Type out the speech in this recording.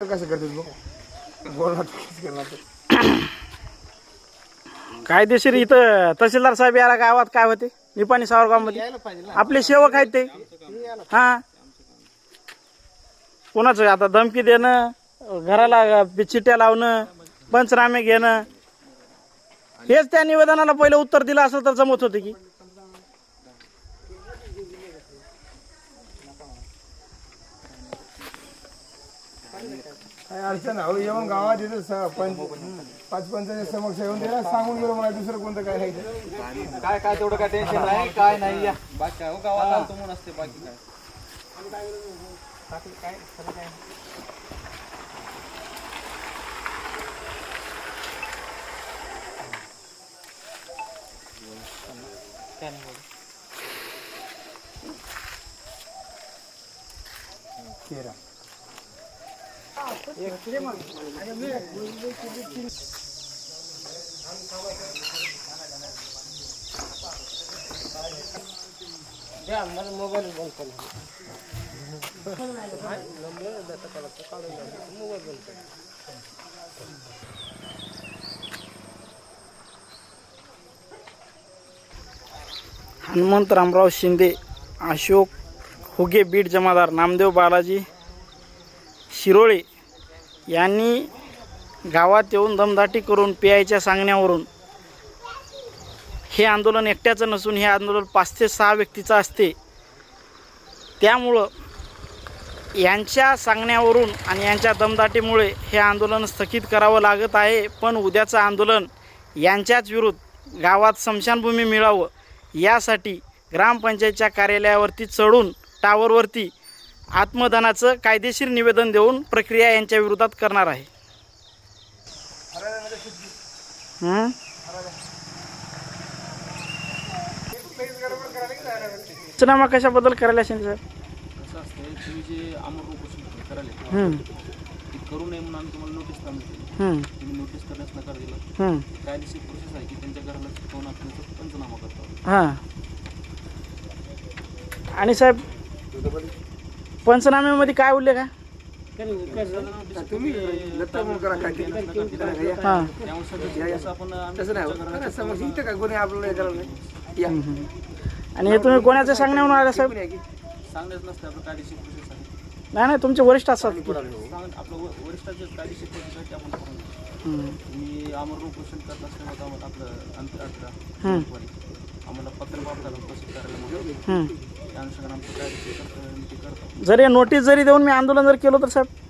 कसं करते तू बोलणार कसं करणार कायदेशीर इथं तहसीलदार साहेब याला गावात काय होते निपाणी सावरगावमध्ये यायला पाहिजे ना आपले सेवक आहेत ते हा कोणाचं आता धमकी देणं घराला चिट्ट्या लावणं पंचनामे घेणं हेच त्या निवेदनाला पहिलं उत्तर दिलं असं तर जमत होते की काय अडचण आहे येऊन गावात येतं पाच पंचायत समक्ष येऊन त्याला सांगून गेलो मला दुसरं कोणतं काय आहे काय काय तेवढं काय टेन्शन नाही काय नाही या बाकी काय हो गावात आलतो म्हणून असते बाकी काय तेरा मोबाईल बंद हनुमंत रामराव शिंदे अशोक हुगे बीड जमादार नामदेव बालाजी शिरोळे यांनी गावात येऊन दमदाटी करून पीआयच्या सांगण्यावरून हे आंदोलन एकट्याचं नसून हे आंदोलन 5 ते 6 व्यक्तीचं असते त्यामुळं यांच्या सांगण्यावरून आणि यांच्या दमदाटीमुळे हे आंदोलन स्थगित करावं लागत आहे पण उद्याचं आंदोलन यांच्याच विरुद्ध गावात स्मशानभूमी मिळावं यासाठी ग्रामपंचायतच्या कार्यालयावरती चढून टावरवरती आत्मदानाचं कायदेशीर निवेदन देऊन प्रक्रिया यांच्या विरोधात करणार आहे पंचनामा कशाबद्दल करायला असेल साहेब कसं असतंय तुम्ही जे अमर उपोषण करायला ते करू नये म्हणून आम्ही तुम्हाला नोटीस काढली तुम्ही नोटीस करण्यास नकार दिला कायदेशीर प्रोसेस आहे की त्यांच्या घराला चिकवून आपण पंचनामा करतो हां आणि साहेब पंचनाम्यामध्ये काय उल्लेख आहे तुम्ही लत्ता म्हणून करा काय हां आपण समज इथं काय कोणी आपल्याला करायला नाही या आणि हे तुम्ही कोणाचं सांगण्यावरून आला साहेब सांगण्याच नसतं आपलं कायदेशीर प्रोसेस आहे नाही तुमचे वरिष्ठ असतात आपलं वरिष्ठाचे कायदेशीर प्रोसेस आहे ते आपण करून मी अमर उपोषण करत असल्यामुळे आम्हाला आपलं अंतराळा आम्हाला पत्र वापरायला प्रसिद्ध करायला त्या अनुषंगाने आमचं कायदेशीर करतो जरी नोटीस जरी देऊन मी आंदोलन जर केलं तर साहेब